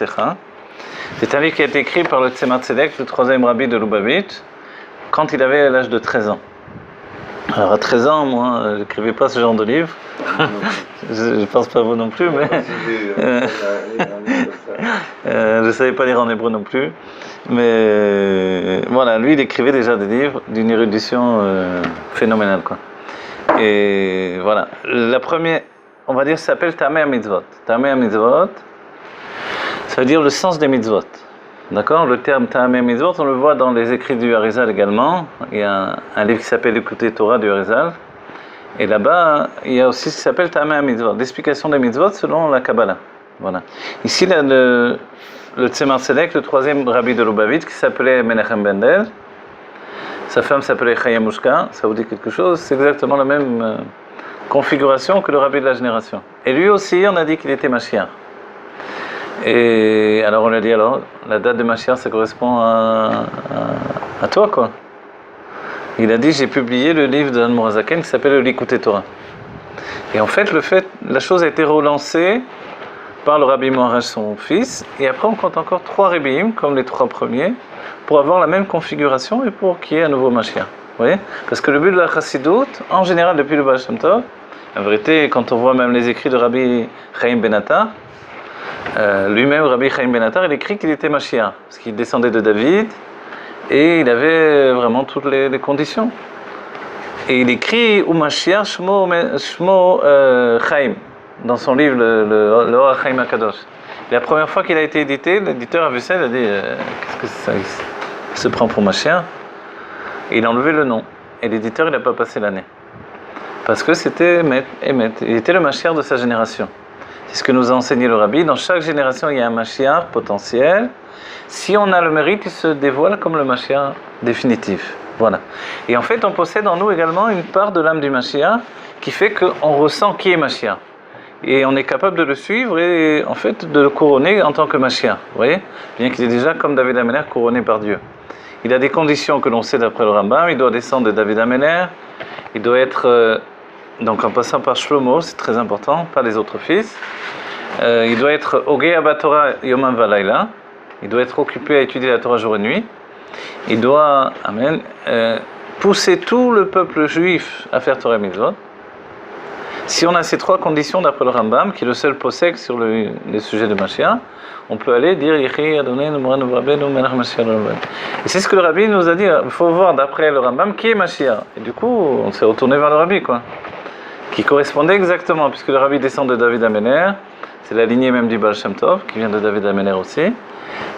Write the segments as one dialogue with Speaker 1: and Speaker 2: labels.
Speaker 1: Siftecha. C'est un livre qui a été écrit par le Tzemar Tzedek, le troisième rabbi de Lubavitch, quand il avait l'âge de 13 ans. Alors à 13 ans, moi, je n'écrivais pas ce genre de livre. Je ne pense pas vous non plus, mais je ne savais pas lire en hébreu non plus. Mais voilà, lui, il écrivait déjà des livres d'une érudition phénoménale, quoi. Et voilà, la première, on va dire, s'appelle Tamei HaMitzvot. Tamei HaMitzvot, ça veut dire le sens des mitzvot. D'accord? Le terme Tamei HaMitzvot, on le voit dans les écrits du Harizal également. Il y a un livre qui s'appelle Écouter Torah du Harizal. Et là-bas, il y a aussi ce qui s'appelle Tamei HaMitzvot, l'explication des mitzvot selon la Kabbalah. Voilà. Ici, là, le Tzemar Tzedek, le troisième rabbi de Lubavitch, qui s'appelait Menachem Mendel. Sa femme s'appelait Chaya Mushka, ça vous dit quelque chose? C'est exactement la même configuration que le rabbi de la génération. Et lui aussi, on a dit qu'il était Mashiach. Et alors on a dit, alors, la date de Mashiach, ça correspond à toi, quoi. Il a dit, j'ai publié le livre d'Admor Morazaken qui s'appelle le Likutei Torah. Et en fait, la chose a été relancée par le rabbi Moharaj, son fils, et après on compte encore 3 rabbim, comme les 3 premiers, pour avoir la même configuration et pour qu'il y ait un nouveau Mashiach. Vous voyez? Parce que le but de la Chassidut, en général depuis le Baal Shem Tov, en vérité, quand on voit même les écrits de Rabbi Chaim Ben Attar, lui-même, Rabbi Chaim Ben Attar, il écrit qu'il était Mashiach, parce qu'il descendait de David, et il avait vraiment toutes les conditions. Et il écrit ou Mashiach Shmo Chaim, dans son livre, le Or HaChaim HaKadosh. La première fois qu'il a été édité, l'éditeur a vu ça, il a dit qu'est-ce que c'est ça? Il se prend pour Mashiach. Et il a enlevé le nom. Et l'éditeur, il n'a pas passé l'année. Parce que c'était Emet. Il était le Mashiach de sa génération. C'est ce que nous a enseigné le Rabbi. Dans chaque génération, il y a un Mashiach potentiel. Si on a le mérite, il se dévoile comme le Mashiach définitif. Voilà. Et en fait, on possède en nous également une part de l'âme du Mashiach qui fait qu'on ressent qui est Mashiach. Et on est capable de le suivre et en fait de le couronner en tant que Mashiach. Vous voyez? Bien qu'il est déjà, comme David HaMelech, couronné par Dieu. Il a des conditions que l'on sait d'après le Rambam. Il doit descendre de David HaMelech. Il doit être, donc en passant par Shlomo, c'est très important, pas les autres fils. Il doit être Ogei Abatora Yomam Valayla. Il doit être occupé à étudier la Torah jour et nuit. Il doit, amen, pousser tout le peuple juif à faire Torah Mitzvot. Si on a ces 3 conditions d'après le Rambam, qui est le seul possèque sur les sujets de Mashiach, on peut aller dire Yehi Adonai Moranu Rabbeinu Melech Mashiach. Et c'est ce que le Rabbi nous a dit. Il faut voir d'après le Rambam qui est Mashiach. Et du coup, on s'est retourné vers le Rabbi, quoi, qui correspondait exactement, puisque le Rabbi descend de David HaMelech. C'est la lignée même du Baal Shem Tov, qui vient de David HaMelech aussi.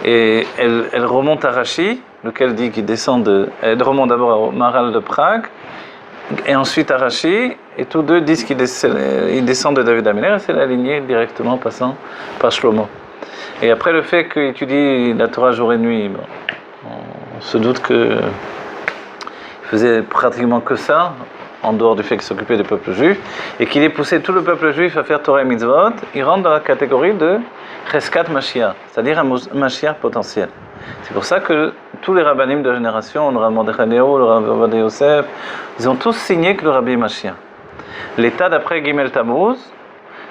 Speaker 1: Et elle remonte à Rashi, lequel dit qu'il descend elle remonte d'abord au Maharal de Prague, et ensuite à Rashi, et tous deux disent qu'il descend de David HaMelech, et c'est la lignée directement passant par Shlomo. Et après le fait qu'il étudie la Torah jour et nuit, bon, on se doute qu'il faisait pratiquement que ça, en dehors du fait qu'il s'occupait du peuple juif, et qu'il ait poussé tout le peuple juif à faire Torah et Mitzvot, il rentre dans la catégorie de Cheskat Mashiach, c'est-à-dire un Mashiach potentiel. C'est pour ça que tous les rabbinim de génération, le Rav Mordechai Eliyahu, le Rav Ovadia Yosef, ils ont tous signé que le Rabbi est Mashiach. L'état d'après Gimel Tammuz,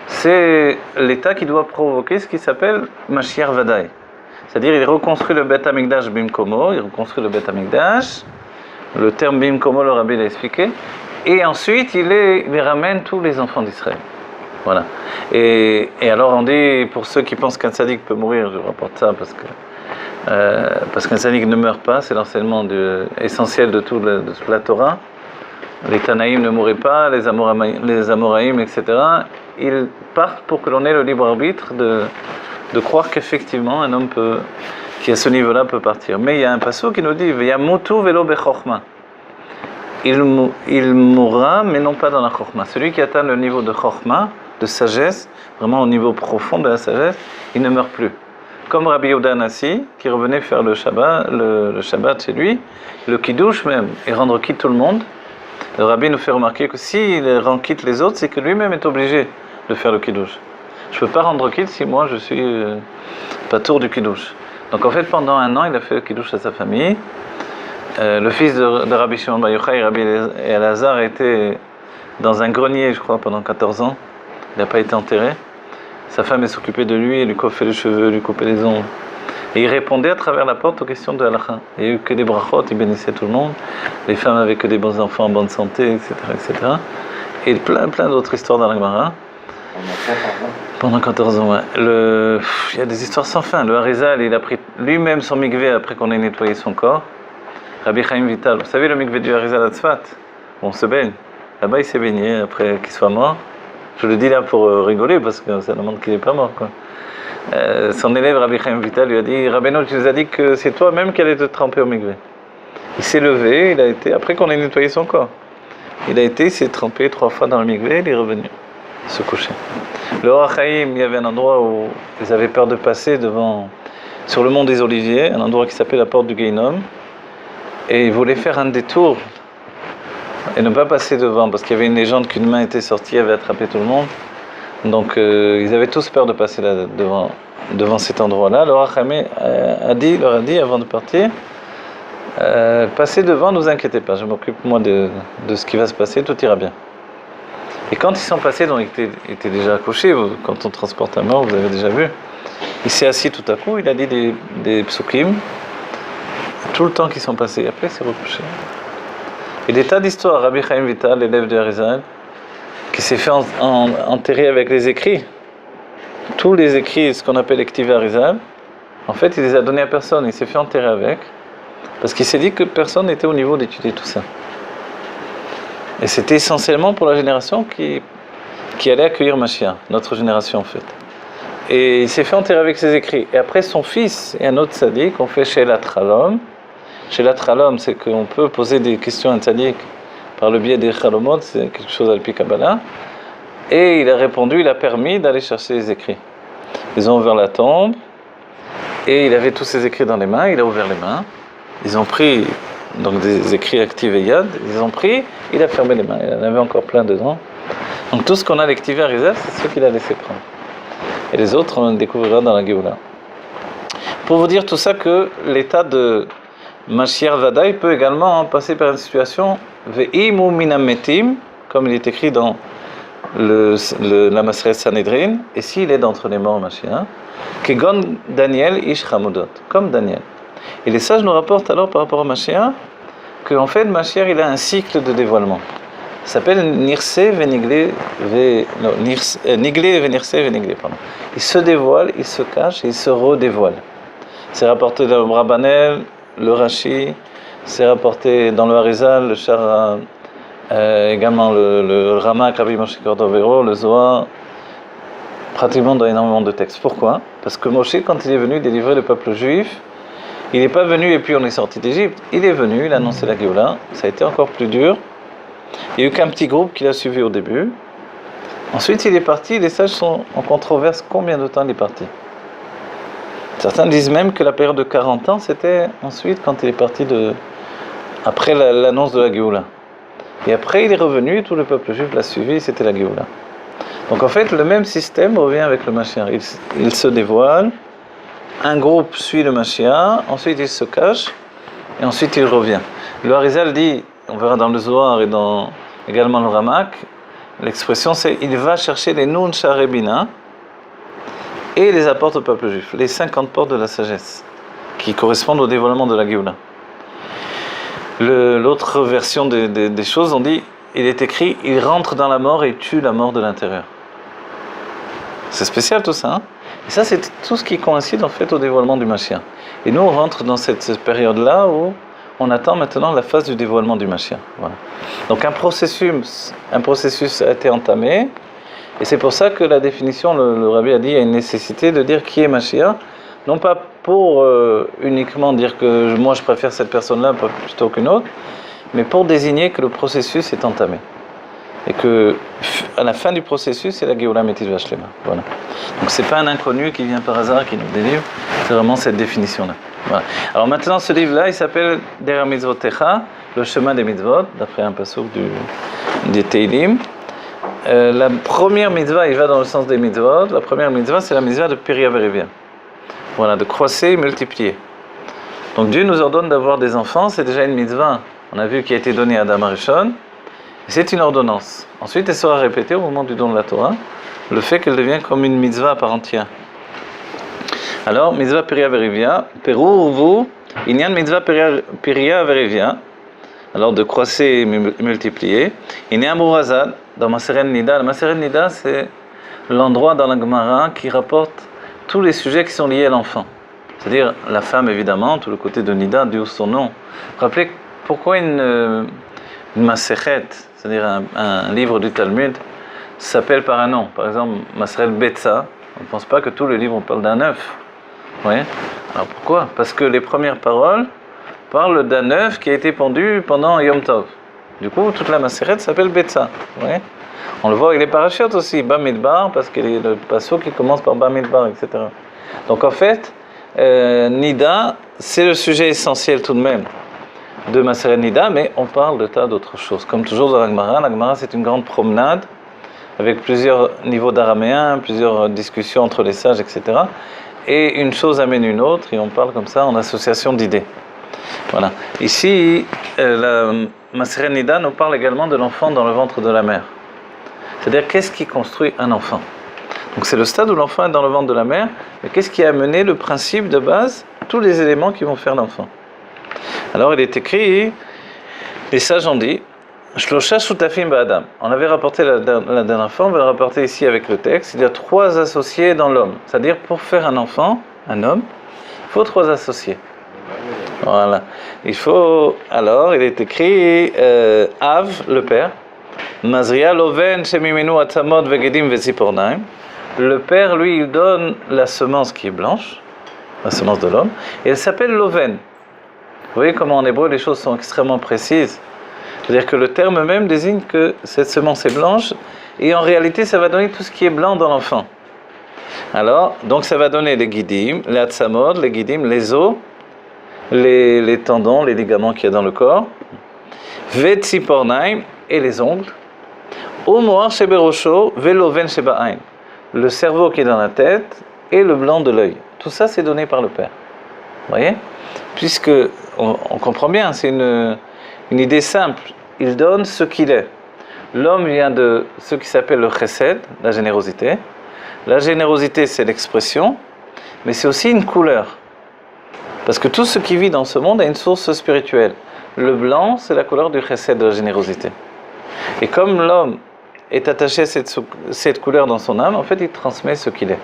Speaker 1: c'est l'état qui doit provoquer ce qui s'appelle Mashiach Vadaï. C'est-à-dire il reconstruit le Bet Hamikdash Bimkomo, il reconstruit le Bet Hamikdash, le terme Bimkomo, le Rabbi l'a expliqué, et ensuite il ramène tous les enfants d'Israël. Voilà. Et alors on dit, pour ceux qui pensent qu'un tzaddik peut mourir, je rapporte ça parce qu'un tzaddik ne meurt pas, c'est l'enseignement essentiel de toute la Torah. Les Tanaïm ne mourraient pas, les Amoraïm, etc. Ils partent pour que l'on ait le libre arbitre de croire qu'effectivement un homme qui à ce niveau-là peut partir. Mais il y a un passage qui nous dit Yamutu velo bechorma. Il mourra, mais non pas dans la chorma. Celui qui atteint le niveau de chorma, de sagesse, vraiment au niveau profond de la sagesse, il ne meurt plus. Comme Rabbi Yehuda Nassi, qui revenait faire le Shabbat chez lui, le Kiddush même, et rendre quitte tout le monde. Le Rabbi nous fait remarquer que s'il rend quitte les autres, c'est que lui-même est obligé de faire le Kiddush. Je ne peux pas rendre quitte si moi je suis pas tour du Kiddush. Donc en fait, pendant 1 an, il a fait le Kiddush à sa famille. Le fils de Rabbi Shimon Bar Yochai, Rabbi Elazar, était dans un grenier, je crois, pendant 14 ans. Il n'a pas été enterré. Sa femme elle s'occupait de lui, elle lui coiffait les cheveux, lui coupait les ongles. Et il répondait à travers la porte aux questions de halakha. Il n'y a eu que des brachot, il bénissait tout le monde. Les femmes avaient que des bons enfants en bonne santé, etc. etc. Et plein d'autres histoires dans la Gemara. Pendant 14 ans, ouais. Il y a des histoires sans fin. Le Harizal, il a pris lui-même son mikvé après qu'on ait nettoyé son corps. Rabbi Chaim Vital, vous savez le mikvé du Harizal à Tzfat, où on se baigne. Là-bas, il s'est baigné après qu'il soit mort. Je le dis là pour rigoler, parce que ça demande qu'il n'est pas mort, quoi. Son élève Rabbi Chaim Vital lui a dit: Rabbeinu, tu nous as dit que c'est toi-même qui allais te tremper au mikvé. Il s'est levé, il a été, après qu'on ait nettoyé son corps. Il s'est trempé 3 fois dans le mikvé, il est revenu se coucher. Le Or HaChaim, il y avait un endroit où ils avaient peur de passer sur le mont des Oliviers, un endroit qui s'appelait la porte du Guéhinom, et ils voulaient faire un détour et ne pas passer devant, parce qu'il y avait une légende qu'une main était sortie, avait attrapé tout le monde. Donc ils avaient tous peur de passer là, devant cet endroit-là. Le Or HaChaim leur a dit avant de partir: passez devant, ne vous inquiétez pas, je m'occupe moi de ce qui va se passer, tout ira bien. Et quand ils sont passés, donc il était déjà accouché, quand on transporte un mort, vous avez déjà vu, il s'est assis tout à coup, il a dit des psukim, tout le temps qu'ils sont passés, après il s'est recouché. Et des tas d'histoires, Rabbi Chaim Vital, l'élève de Harizal, qui s'est fait enterrer avec les écrits, tous les écrits, ce qu'on appelle les Ktiv Harizal, en fait il les a donnés à personne, il s'est fait enterrer avec, parce qu'il s'est dit que personne n'était au niveau d'étudier tout ça. Et c'était essentiellement pour la génération qui allait accueillir Mashiach, notre génération en fait. Et il s'est fait enterrer avec ses écrits. Et après son fils et un autre tzaddik ont fait She'elat Chalom. She'elat Chalom, c'est qu'on peut poser des questions à un tzaddik par le biais des Chalomot, c'est quelque chose al-pi Kabbalah. Et il a répondu, il a permis d'aller chercher les écrits. Ils ont ouvert la tombe, et il avait tous ses écrits dans les mains, il a ouvert les mains. Ils ont pris donc des écrits activés Yad, ils ont pris, il a fermé les mains, il en avait encore plein dedans. Donc tout ce qu'on a d'activé à Harizal, c'est ce qu'il a laissé prendre. Et les autres, on le découvrira dans la Géoula. Pour vous dire tout ça, que l'état de Mashiach Vadaï peut également passer par une situation Ve'imu minam metim, comme il est écrit dans la Maseret Sanhedrin, et s'il est d'entre les morts, Mashiach, Kegon Daniel Ish Chamudot, comme Daniel. Et les sages nous rapportent alors par rapport à Mashiach qu'en fait Mashiach il a un cycle de dévoilement. Ça s'appelle Nirse Venigle Venirse Venigle. Il se dévoile, il se cache et il se redévoile. C'est rapporté dans le Rabanel, le Rashi, c'est rapporté dans le Harizal, le Shara, également le Ramak, Rabbi Moshe Cordovero, le Zohar, pratiquement dans énormément de textes. Pourquoi? Parce que Moshe, quand il est venu délivrer le peuple juif, il n'est pas venu et puis on est sorti d'Égypte. Il est venu, il a annoncé la Géoula. Ça a été encore plus dur. Il n'y a eu qu'un petit groupe qui l'a suivi au début. Ensuite, il est parti. Les sages sont en controverse. Combien de temps il est parti? Certains disent même que la période de 40 ans, c'était ensuite quand il est parti après l'annonce de la Géoula. Et après, il est revenu et tout le peuple juif l'a suivi. C'était la Géoula. Donc en fait, le même système revient avec le Mashiach. Il se dévoile. Un groupe suit le Mashiach, ensuite il se cache, et ensuite il revient. Le Harizal dit, on verra dans le Zohar et dans également le Ramak, l'expression c'est: il va chercher les Nun Sharebina et les apporte au peuple juif, les 50 portes de la sagesse, qui correspondent au dévoilement de la Géoula. L'autre version des choses, on dit, il est écrit, il rentre dans la mort et tue la mort de l'intérieur. C'est spécial tout ça, hein? Et ça, c'est tout ce qui coïncide en fait au dévoilement du Mashiach. Et nous, on rentre dans cette période-là où on attend maintenant la phase du dévoilement du Mashiach. Voilà. Donc un processus a été entamé, et c'est pour ça que la définition, le Rabbi a dit, il y a une nécessité de dire qui est Mashiach, non pas pour uniquement dire que moi je préfère cette personne-là plutôt qu'une autre, mais pour désigner que le processus est entamé. Et que à la fin du processus, c'est la Géoula Métis Vashlema. Voilà. Donc c'est pas un inconnu qui vient par hasard qui nous délivre, c'est vraiment cette définition-là. Voilà. Alors maintenant, ce livre-là, il s'appelle Der Mitzvotecha, le chemin des mitzvot, d'après un passouk des Teilim. La première mitzvah, il va dans le sens des mitzvot. La première mitzvah, c'est la mitzvah de Peria Verivia. Voilà, de croisser et multiplier. Donc Dieu nous ordonne d'avoir des enfants, c'est déjà une mitzvah. On a vu qui a été donnée à Adam Arishon. C'est une ordonnance. Ensuite, elle sera répétée au moment du don de la Torah, le fait qu'elle devient comme une mitzvah à part entière. Alors, mitzvah piria verivia, perurvu, inyan mitzvah piria verivia, alors de croisser et multiplier. Inyan Bourazad, dans Maseret Nida. La Maseret Nida, c'est l'endroit dans la Gemara qui rapporte tous les sujets qui sont liés à l'enfant. C'est-à-dire la femme, évidemment, tout le côté de Nida, d'où son nom. Rappelez pourquoi une Maseret, c'est-à-dire un livre du Talmud, s'appelle par un nom. Par exemple, Maseret Betsa, on ne pense pas que tous les livres parlent d'un œuf. Oui. Alors pourquoi? Parce que les premières paroles parlent d'un œuf qui a été pondu pendant Yom Tov. Du coup, toute la Maseret s'appelle Betsa. Oui. On le voit avec les parachutes aussi, Bamidbar, parce que le passo qui commence par Bamidbar, etc. Donc en fait, Nida, c'est le sujet essentiel tout de même de Maseret Nida, mais on parle de tas d'autres choses. Comme toujours dans la Gemara c'est une grande promenade avec plusieurs niveaux d'araméen, plusieurs discussions entre les sages, etc. Et une chose amène une autre, et on parle comme ça en association d'idées. Voilà. Ici, la Maseret Nida nous parle également de l'enfant dans le ventre de la mère. C'est-à-dire, qu'est-ce qui construit un enfant? Donc c'est le stade où l'enfant est dans le ventre de la mère, mais qu'est-ce qui a amené le principe de base, tous les éléments qui vont faire l'enfant? Alors il est écrit, les sages ont dit, Shlosha Shutafim Ba'adam. On avait rapporté la dernière fois, on va le rapporter ici avec le texte. Il y a 3 associés dans l'homme. C'est-à-dire, pour faire un enfant, un homme, il faut 3 associés. Voilà. Alors, il est écrit, Av, le père, Mazria Loven Shemimenu Atamod Vegedim Vezipornaim. Le père, lui, il donne la semence qui est blanche, la semence de l'homme, et elle s'appelle Loven. Vous voyez comment en hébreu les choses sont extrêmement précises. C'est-à-dire que le terme même désigne que cette semence est blanche, et en réalité, ça va donner tout ce qui est blanc dans l'enfant. Alors, donc ça va donner les guidim, les atsamod, les guidim, les os, les tendons, les ligaments qu'il y a dans le corps, vetsipornaim, et les ongles, omoar sheberosho, veloven sheba'ain, le cerveau qui est dans la tête, et le blanc de l'œil. Tout ça, c'est donné par le Père. Vous voyez? Puisque, on comprend bien, c'est une idée simple. Il donne ce qu'il est. L'homme vient de ce qui s'appelle le chesed, la générosité. La générosité, c'est l'expression, mais c'est aussi une couleur. Parce que tout ce qui vit dans ce monde a une source spirituelle. Le blanc, c'est la couleur du chesed, de la générosité. Et comme l'homme est attaché à cette couleur dans son âme, en fait, il transmet ce qu'il est.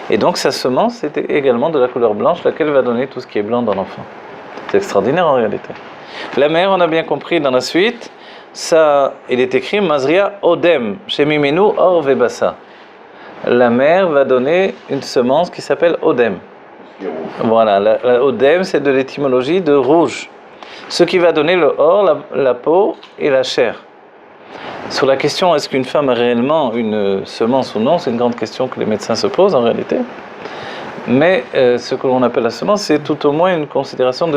Speaker 1: Et donc, sa semence, c'est également de la couleur blanche, laquelle va donner tout ce qui est blanc dans l'enfant. C'est extraordinaire en réalité. La mère, on a bien compris dans la suite, ça, il est écrit Mazria Odem, Shemimenu Or Vebasa. La mère va donner une semence qui s'appelle Odem. Voilà, la Odem, c'est de l'étymologie de rouge. Ce qui va donner le or, la peau et la chair. Sur la question est-ce qu'une femme a réellement une semence ou non, c'est une grande question que les médecins se posent en réalité. Mais ce que l'on appelle la semence, c'est tout au moins une considération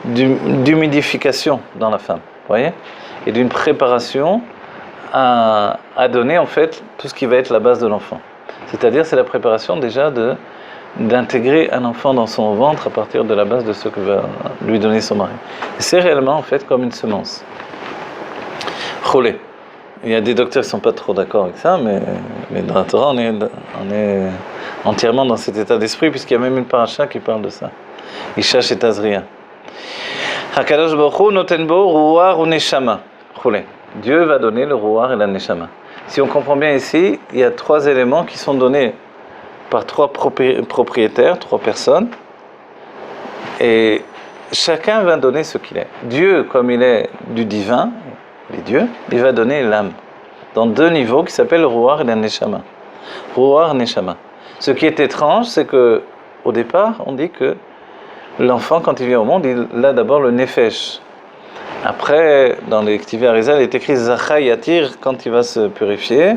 Speaker 1: d'humidification dans la femme, voyez, et d'une préparation à donner en fait tout ce qui va être la base de l'enfant. C'est-à-dire c'est la préparation déjà d'intégrer un enfant dans son ventre à partir de la base de ce que va lui donner son mari. Et c'est réellement en fait comme une semence. Cholé. Il y a des docteurs qui ne sont pas trop d'accord avec ça, mais dans la Torah, on est entièrement dans cet état d'esprit, puisqu'il y a même une paracha qui parle de ça. Isha et Tazria. Hakadosh Baruch Hu noten bo ruach u neshama. Dieu va donner le ruach et la neshama. Si on comprend bien ici, il y a 3 éléments qui sont donnés par 3 propriétaires, 3 personnes, et chacun va donner ce qu'il est. Dieu, comme il est du divin, les dieux, il va donner l'âme dans 2 niveaux qui s'appellent le ruach et la neshama. Ruach, neshama. Ce qui est étrange, c'est que au départ, on dit que l'enfant, quand il vient au monde, il a d'abord le nefesh. Après, dans les Ktivei Arizal, il est écrit Zachai Yatir quand il va se purifier,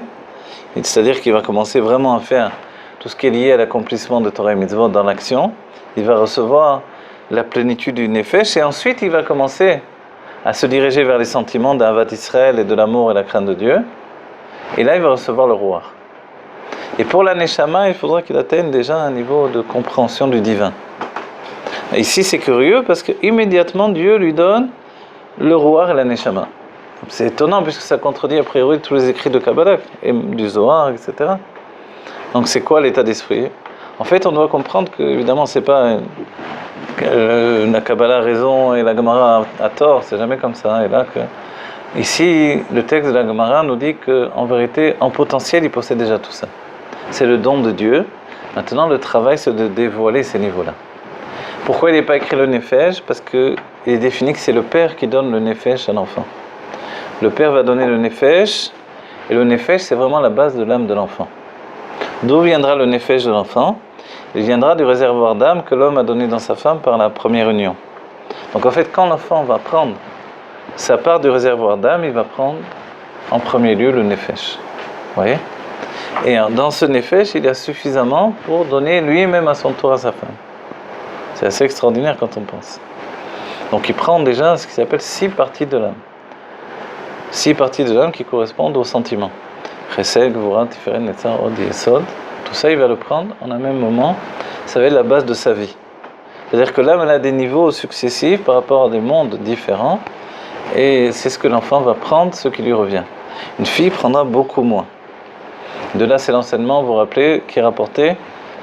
Speaker 1: c'est-à-dire qu'il va commencer vraiment à faire tout ce qui est lié à l'accomplissement de Torah et Mitzvot dans l'action. Il va recevoir la plénitude du nefesh et ensuite il va commencer à se diriger vers les sentiments d'Avat Israël et de l'amour et la crainte de Dieu. Et là, il va recevoir le ruach. Et pour la neshama, il faudra qu'il atteigne déjà un niveau de compréhension du divin. Et ici, c'est curieux parce qu'immédiatement, Dieu lui donne le ruach et la neshama. c'est étonnant puisque ça contredit a priori tous les écrits de Kabbalah, et du Zohar, etc. Donc c'est quoi l'état d'esprit? En fait, on doit comprendre que, évidemment, c'est pas la Kabbalah a raison et la Gemara a tort, c'est jamais comme ça. Et là, ici, le texte de la Gemara nous dit qu'en vérité, en potentiel, il possède déjà tout ça. C'est le don de Dieu. Maintenant, le travail, c'est de dévoiler ces niveaux-là. Pourquoi il n'est pas écrit le Nefesh? Parce qu'il est défini que c'est le père qui donne le Nefesh à l'enfant. Le père va donner le Nefesh, et le Nefesh, c'est vraiment la base de l'âme de l'enfant. D'où viendra le Nefesh de l'enfant? Il viendra du réservoir d'âme que l'homme a donné dans sa femme par la première union. Donc en fait, quand l'enfant va prendre sa part du réservoir d'âme, il va prendre en premier lieu le Nefesh. Vous voyez? Et dans ce Nefesh, il y a suffisamment pour donner lui-même à son tour à sa femme. C'est assez extraordinaire quand on pense. Donc il prend déjà ce qui s'appelle 6 parties de l'âme. 6 parties de l'âme qui correspondent aux sentiments. Chesed, Gvura, Tiferet, Netzar, Od, Yesod. Tout ça, il va le prendre en un même moment. Ça va être la base de sa vie. C'est-à-dire que l'âme, elle a des niveaux successifs par rapport à des mondes différents. Et c'est ce que l'enfant va prendre, ce qui lui revient. Une fille prendra beaucoup moins. De là, c'est l'enseignement, vous vous rappelez, qui rapportait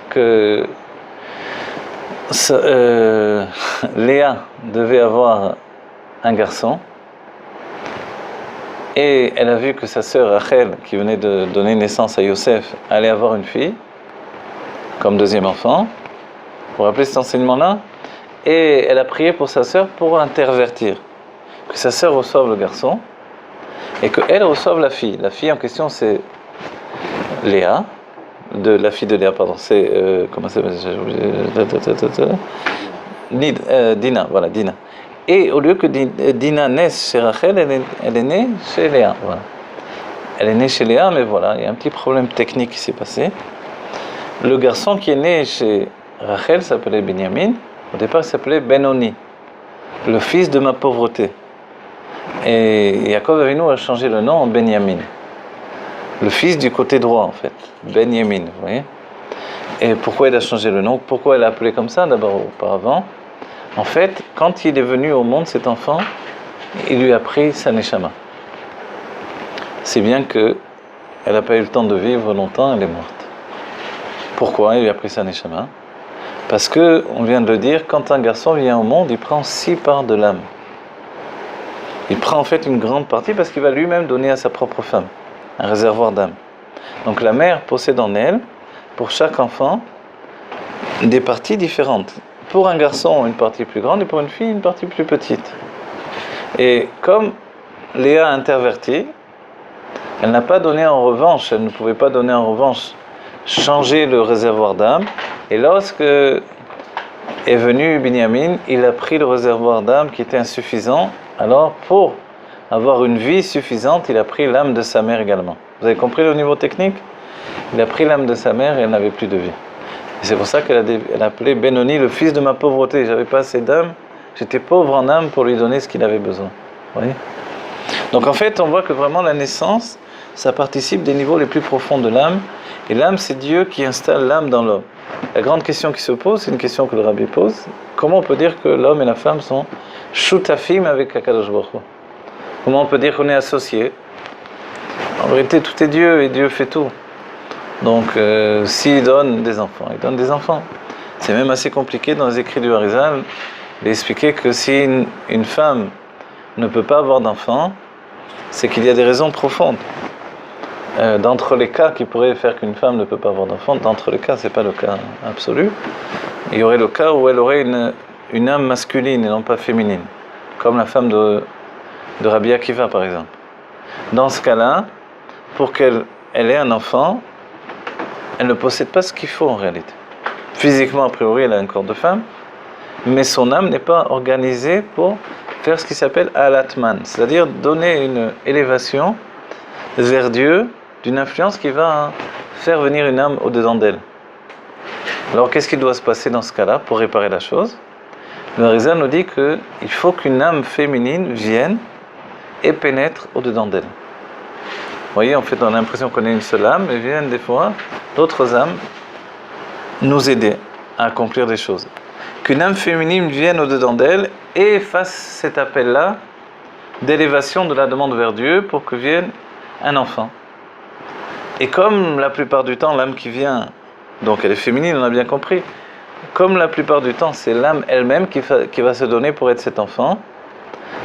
Speaker 1: que Léa devait avoir un garçon. Et elle a vu que sa sœur Rachel, qui venait de donner naissance à Yosef, allait avoir une fille, comme deuxième enfant. Vous vous rappelez cet enseignement-là? Et elle a prié pour sa sœur pour l'intervertir. Que sa sœur reçoive le garçon, et qu'elle reçoive la fille. La fille en question, c'est Léa, la fille de Léa, pardon. C'est, comment ça s'appelle? Dina, voilà, Dina. Et au lieu que Dina naisse chez Rachel, elle est née chez Léa. Voilà. Elle est née chez Léa, mais voilà, il y a un petit problème technique qui s'est passé. Le garçon qui est né chez Rachel s'appelait Binyamin. Au départ, il s'appelait Benoni, le fils de ma pauvreté. Et Yaakov Avinu a changé le nom en Benyamin, le fils du côté droit en fait, Benyamin, vous voyez. Et pourquoi il a changé le nom? Pourquoi elle l'a appelé comme ça d'abord auparavant? En fait, quand il est venu au monde, cet enfant, il lui a pris sa neshama. C'est bien qu'elle n'a pas eu le temps de vivre longtemps, elle est morte. Pourquoi il lui a pris sa neshama? Parce que, on vient de le dire, quand un garçon vient au monde, il prend 6 parts de l'âme. Il prend en fait une grande partie parce qu'il va lui-même donner à sa propre femme un réservoir d'âme. Donc la mère possède en elle, pour chaque enfant, des parties différentes. Pour un garçon, une partie plus grande, et pour une fille, une partie plus petite. Et comme Léa a interverti, elle n'a pas donné en revanche, elle ne pouvait pas donner en revanche, changer le réservoir d'âme. Et lorsque est venu Binyamin, il a pris le réservoir d'âme qui était insuffisant. Alors, pour avoir une vie suffisante, il a pris l'âme de sa mère également. Vous avez compris le niveau technique? Il a pris l'âme de sa mère et elle n'avait plus de vie. Et c'est pour ça qu'elle a appelé Benoni le fils de ma pauvreté. J'avais pas assez d'âme, j'étais pauvre en âme pour lui donner ce qu'il avait besoin. Vous voyez? Donc en fait, on voit que vraiment la naissance, ça participe des niveaux les plus profonds de l'âme. Et l'âme, c'est Dieu qui installe l'âme dans l'homme. La grande question qui se pose, c'est une question que le Rabbi pose. Comment on peut dire que l'homme et la femme sont shutafim avec Akadosh Baruch Hu? Comment on peut dire qu'on est associés? En vérité, tout est Dieu et Dieu fait tout. Donc, s'il donne des enfants, il donne des enfants. C'est même assez compliqué dans les écrits du Harizal d'expliquer que si une femme ne peut pas avoir d'enfants, c'est qu'il y a des raisons profondes. D'entre les cas qui pourraient faire qu'une femme ne peut pas avoir d'enfants, d'entre les cas, ce n'est pas le cas absolu, il y aurait le cas où elle aurait une âme masculine et non pas féminine, comme la femme de Rabbi Akiva par exemple. Dans ce cas-là, pour qu'elle ait un enfant, elle ne possède pas ce qu'il faut en réalité. Physiquement, a priori, elle a un corps de femme, mais son âme n'est pas organisée pour faire ce qui s'appelle alatman, c'est-à-dire donner une élévation vers Dieu, d'une influence qui va faire venir une âme au-dedans d'elle. Alors qu'est-ce qui doit se passer dans ce cas-là pour réparer la chose? Le Harizal nous dit qu'il faut qu'une âme féminine vienne et pénètre au-dedans d'elle. Vous voyez, en fait, on a l'impression qu'on est une seule âme, mais viennent des fois d'autres âmes nous aider à accomplir des choses. Qu'une âme féminine vienne au-dedans d'elle et fasse cet appel-là d'élévation de la demande vers Dieu pour que vienne un enfant. Et comme la plupart du temps, l'âme qui vient, donc elle est féminine, on a bien compris, comme la plupart du temps, c'est l'âme elle-même qui va se donner pour être cet enfant,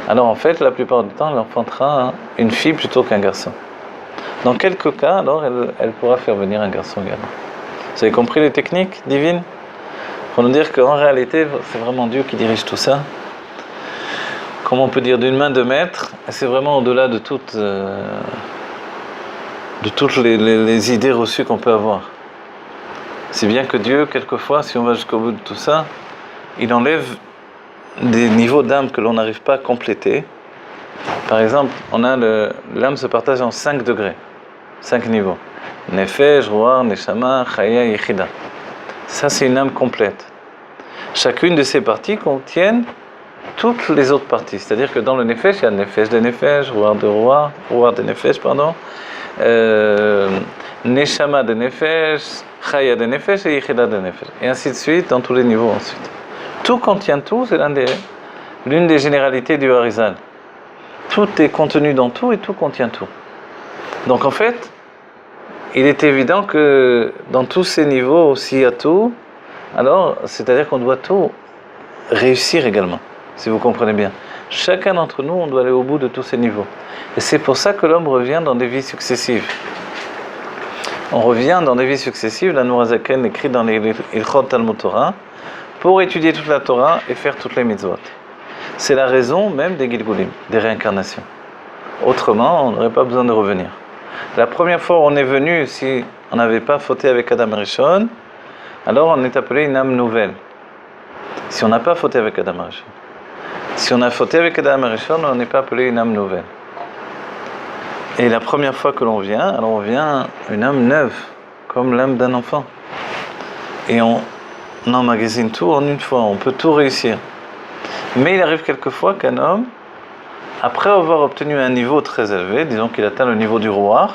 Speaker 1: alors en fait, la plupart du temps, elle enfantera une fille plutôt qu'un garçon. Dans quelques cas, alors, elle pourra faire venir un garçon également. Vous avez compris les techniques divines? Pour nous dire qu'en réalité, c'est vraiment Dieu qui dirige tout ça. Comment on peut dire d'une main de maître, c'est vraiment au-delà de toutes les idées reçues qu'on peut avoir. C'est bien que Dieu, quelquefois, si on va jusqu'au bout de tout ça, il enlève des niveaux d'âme que l'on n'arrive pas à compléter. Par exemple, l'âme se partage en 5 degrés, 5 niveaux. Nefesh, Ruach, Neshama, Chaya, Yechida. Ça, c'est une âme complète. Chacune de ces parties contiennent toutes les autres parties. C'est-à-dire que dans le Nefesh, il y a Nefesh de Nefesh, Ruach de Ruach, Ruach de Nefesh, Neshama de Nefesh, Chaya de Nefesh et Yechida de Nefesh. Et ainsi de suite, dans tous les niveaux ensuite. Tout contient tout, c'est l'une des généralités du Harizal. Tout est contenu dans tout et tout contient tout. Donc en fait, il est évident que dans tous ces niveaux, s'il y a tout, alors c'est-à-dire qu'on doit tout réussir également, si vous comprenez bien. Chacun d'entre nous, on doit aller au bout de tous ces niveaux. Et c'est pour ça que l'homme revient dans des vies successives. On revient dans des vies successives, l'Admor HaZaken écrit dans les Ilchot Talmud Torah, pour étudier toute la Torah et faire toutes les mitzvot. C'est la raison même des Gilgulim, des réincarnations. Autrement, on n'aurait pas besoin de revenir. La première fois où on est venu, si on n'avait pas fauté avec Adam Rishon, alors on est appelé une âme nouvelle. Si on n'a pas fauté avec Adam Rishon. Si on a fauté avec Adam Rishon, on n'est pas appelé une âme nouvelle. Et la première fois que l'on vient, alors on vient une âme neuve, comme l'âme d'un enfant. Et on emmagasine tout en une fois, on peut tout réussir. Mais il arrive quelquefois qu'un homme, après avoir obtenu un niveau très élevé, disons qu'il atteint le niveau du roi,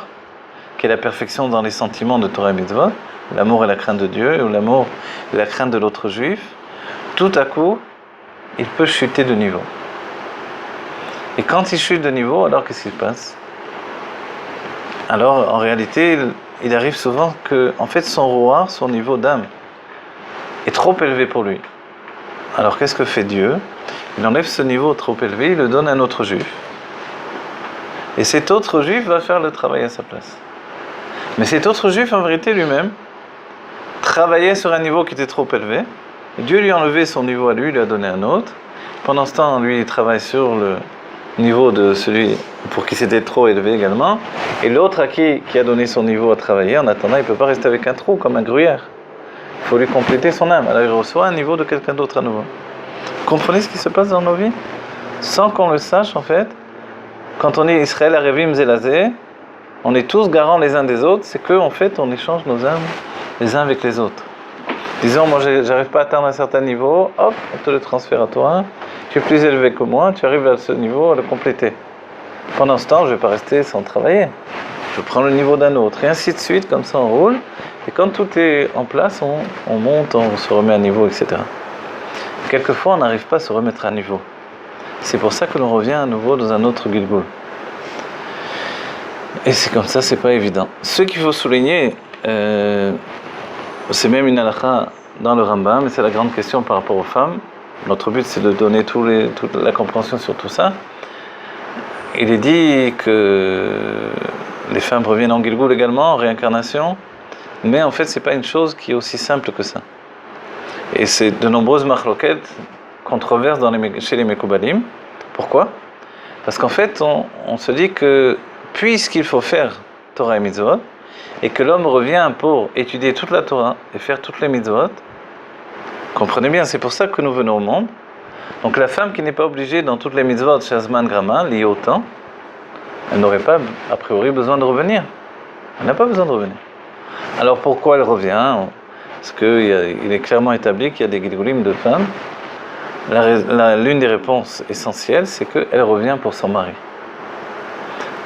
Speaker 1: qui est la perfection dans les sentiments de Torah et Mitzvot, l'amour et la crainte de Dieu, ou l'amour et la crainte de l'autre juif, tout à coup, il peut chuter de niveau. Et quand il chute de niveau, alors qu'est-ce qui se passe? Alors, en réalité, il arrive souvent que, en fait, son roi, son niveau d'âme, est trop élevé pour lui. Alors, qu'est-ce que fait Dieu? Il enlève ce niveau trop élevé, il le donne à un autre juif. Et cet autre juif va faire le travail à sa place. Mais cet autre juif, en vérité, lui-même, travaillait sur un niveau qui était trop élevé. Dieu lui a enlevé son niveau à lui, il lui a donné un autre. Pendant ce temps, lui, il travaille sur le niveau de celui pour qui c'était trop élevé également. Et l'autre à qui a donné son niveau à travailler, en attendant, il ne peut pas rester avec un trou comme un gruyère. Il faut lui compléter son âme. Alors il reçoit un niveau de quelqu'un d'autre à nouveau. Vous comprenez ce qui se passe dans nos vies? Sans qu'on le sache, en fait, quand on est Israël, Arevim, Zelazé, on est tous garants les uns des autres, c'est qu'en fait, on échange nos âmes les uns avec les autres. Disons, moi, j'arrive pas à atteindre un certain niveau, hop, on te le transfère à toi. Tu es plus élevé que moi, tu arrives à ce niveau, à le compléter. Pendant ce temps, je ne vais pas rester sans travailler. Je prends le niveau d'un autre, et ainsi de suite, comme ça on roule. Et quand tout est en place, on monte, on se remet à niveau, etc. Quelquefois, on n'arrive pas à se remettre à niveau. C'est pour ça que l'on revient à nouveau dans un autre Gilgul. Et c'est comme ça, c'est pas évident. Ce qu'il faut souligner, c'est même une halakha dans le Rambam, mais c'est la grande question par rapport aux femmes. Notre but, c'est de donner toute la compréhension sur tout ça. Il est dit que les femmes reviennent en Gilgul également, en réincarnation, mais en fait, c'est pas une chose qui est aussi simple que ça. Et c'est de nombreuses machloket, controverses chez les Mekoubalim. Pourquoi? Parce qu'en fait, on se dit que puisqu'il faut faire Torah et Mitzvot, et que l'homme revient pour étudier toute la Torah et faire toutes les Mitzvot, comprenez bien, c'est pour ça que nous venons au monde. Donc la femme qui n'est pas obligée dans toutes les Mitzvot, Shazman Grama, liées au temps, elle n'aurait pas, a priori, besoin de revenir. Elle n'a pas besoin de revenir. Alors pourquoi elle revient? Parce qu'il est clairement établi qu'il y a des Gilgulim de femmes. L'une des réponses essentielles, c'est qu'elle revient pour son mari.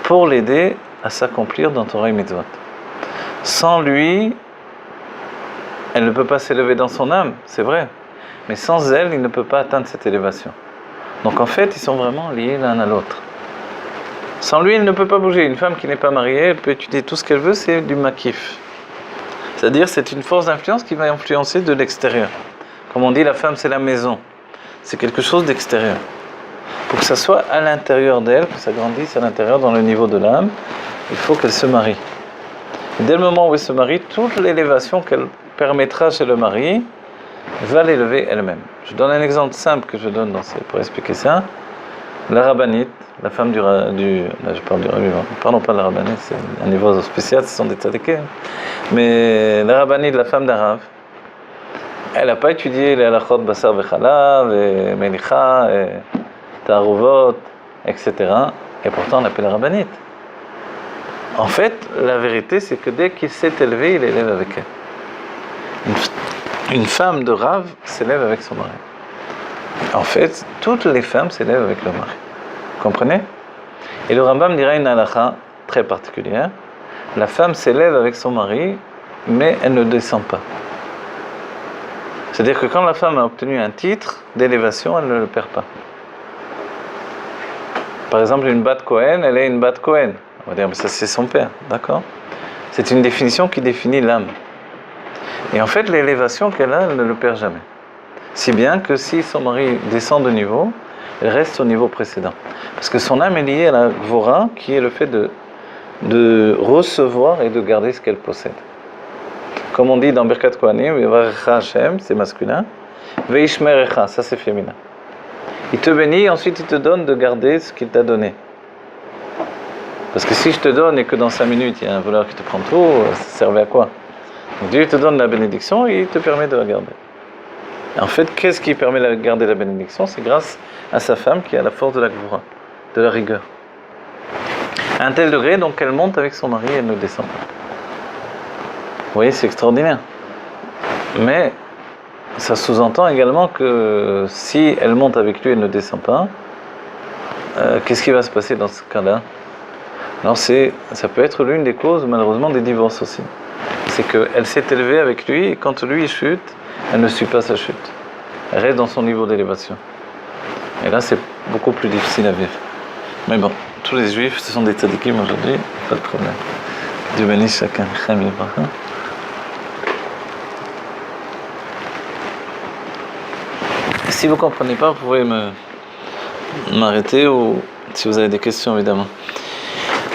Speaker 1: Pour l'aider à s'accomplir dans Torah et Mitzvot. Sans lui, elle ne peut pas s'élever dans son âme, c'est vrai. Mais sans elle, il ne peut pas atteindre cette élévation. Donc en fait, ils sont vraiment liés l'un à l'autre. Sans lui, elle ne peut pas bouger. Une femme qui n'est pas mariée, elle peut étudier tout ce qu'elle veut, c'est du makif. C'est-à-dire, c'est une force d'influence qui va influencer de l'extérieur. Comme on dit, la femme, c'est la maison. C'est quelque chose d'extérieur. Pour que ça soit à l'intérieur d'elle, que ça grandisse à l'intérieur dans le niveau de l'âme, il faut qu'elle se marie. Et dès le moment où elle se marie, toute l'élévation qu'elle permettra chez le mari va l'élever elle-même. Je donne un exemple simple que je donne pour expliquer ça. La rabbinite, la femme là je parle du rabbi, pardon, pas de la rabbinite, c'est un niveau spécial, ce sont des tzadikés. Mais la rabbinite, la femme d'Arav, elle n'a pas étudié les halachot basar vechalav, et melicha, et taruvot, etc. Et pourtant on l'appelle la rabbinite. En fait, la vérité, c'est que dès qu'il s'est élevé, il élève avec elle. Une femme de Rav s'élève avec son mari. En fait, toutes les femmes s'élèvent avec leur mari. Vous comprenez? Et le Rambam dira une halakha très particulière. La femme s'élève avec son mari, mais elle ne descend pas. C'est-à-dire que quand la femme a obtenu un titre d'élévation, elle ne le perd pas. Par exemple, une Bat Kohen, elle est une Bat Kohen. On va dire, mais ça c'est son père, d'accord? C'est une définition qui définit l'âme. Et en fait, l'élévation qu'elle a, elle ne le perd jamais. Si bien que si son mari descend de niveau, elle reste au niveau précédent. Parce que son âme est liée à la Gvora, qui est le fait de recevoir et de garder ce qu'elle possède. Comme on dit dans Birkat Kohanim, Yevarecha Hashem, c'est masculin, Veishmerecha, ça c'est féminin. Il te bénit, ensuite il te donne de garder ce qu'il t'a donné. Parce que si je te donne et que dans 5 minutes il y a un voleur qui te prend tout, ça servait à quoi? Donc Dieu te donne la bénédiction et il te permet de la garder. En fait, qu'est-ce qui permet de garder la bénédiction? C'est grâce à sa femme qui a la force de la gvura, de la rigueur. À un tel degré, donc elle monte avec son mari et elle ne descend pas. Vous voyez, c'est extraordinaire. Mais ça sous-entend également que si elle monte avec lui et ne descend pas, qu'est-ce qui va se passer dans ce cas-là? Alors ça peut être l'une des causes, malheureusement, des divorces aussi. C'est qu'elle s'est élevée avec lui et quand lui chute, elle ne suit pas sa chute. Elle reste dans son niveau d'élévation. Et là, c'est beaucoup plus difficile à vivre. Mais bon, tous les juifs, ce sont des tzadikim aujourd'hui, pas de problème. Dieu bénisse chacun. Si vous ne comprenez pas, vous pouvez m'arrêter ou si vous avez des questions, évidemment.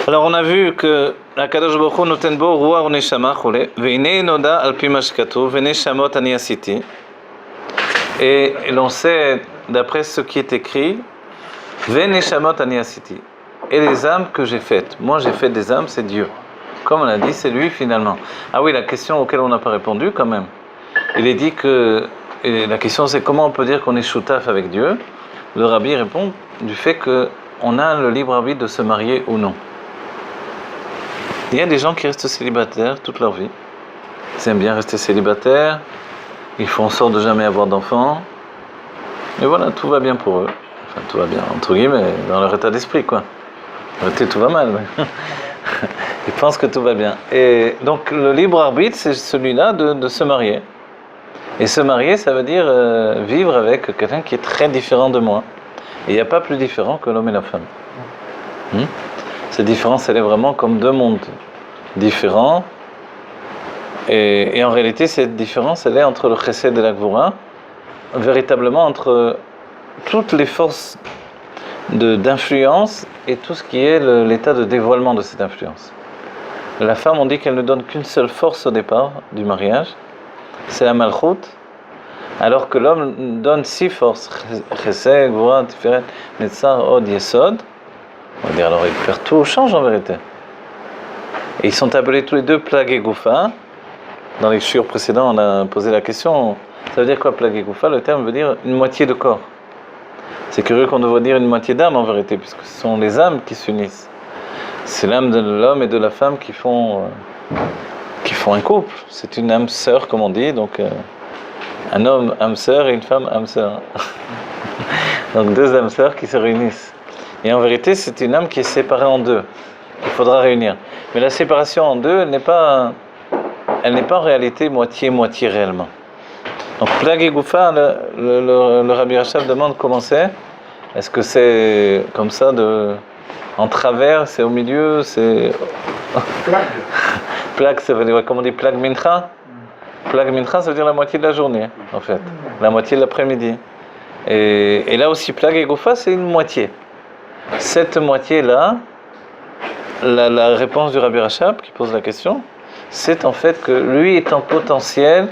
Speaker 1: Alors, on a vu que la Kadosh Baruch Hu noten bo ruach uneshama chole ve'inei noda al pi ma shekatuv ve'neshamot ani asiti. Et l'on sait, d'après ce qui est écrit, ve'neshamot ani asiti. Et les âmes que j'ai faites. Moi, j'ai fait des âmes, c'est Dieu. Comme on a dit, c'est lui finalement. Ah oui, la question auquel on n'a pas répondu quand même. Il est dit que et la question c'est comment on peut dire qu'on est choutaf avec Dieu. Le rabbi répond du fait qu'on a le libre arbitre de se marier ou non. Il y a des gens qui restent célibataires toute leur vie. Ils aiment bien rester célibataires. Ils font en sorte de jamais avoir d'enfants. Et voilà, tout va bien pour eux. Enfin, tout va bien, entre guillemets, dans leur état d'esprit, quoi. En réalité, tout va mal. Ils pensent que tout va bien. Et donc, le libre arbitre, c'est celui-là de se marier. Et se marier, ça veut dire vivre avec quelqu'un qui est très différent de moi. Et il n'y a pas plus différent que l'homme et la femme. Cette différence, elle est vraiment comme deux mondes différents. Et en réalité, cette différence, elle est entre le chesed et la gvura, véritablement entre toutes les forces d'influence et tout ce qui est l'état de dévoilement de cette influence. La femme, on dit qu'elle ne donne qu'une seule force au départ du mariage, c'est la malchut, alors que l'homme donne 6 forces, chesed, gvura, tiferet, netzar, od, yesod. On va dire alors tout change en vérité. Et ils sont appelés tous les deux plagé goufa. Dans les chures précédents, on a posé la question, ça veut dire quoi plagé goufa? Le terme veut dire une moitié de corps. C'est curieux qu'on devrait dire une moitié d'âme en vérité, puisque ce sont les âmes qui s'unissent. C'est l'âme de l'homme et de la femme qui font un couple. C'est une âme sœur, comme on dit, donc un homme âme sœur et une femme âme sœur. Donc 2 âmes sœurs qui se réunissent. Et en vérité, c'est une âme qui est séparée en 2, qu'il faudra réunir. Mais la séparation en 2, elle n'est pas en réalité moitié-moitié réellement. Donc, Plag et Goufa, le Rabbi Rachab demande comment c'est. Est-ce que c'est comme ça En travers, c'est au milieu, c'est...
Speaker 2: Plaque.
Speaker 1: Plaque, ça veut dire, comment on dit, plaque mincha? Plaque mincha, ça veut dire la moitié de la journée, en fait. La moitié de l'après-midi. Et là aussi, plaque et goufa, c'est une moitié. Cette moitié-là, la réponse du Rabbi Rachab, qui pose la question, c'est en fait que lui est en potentiel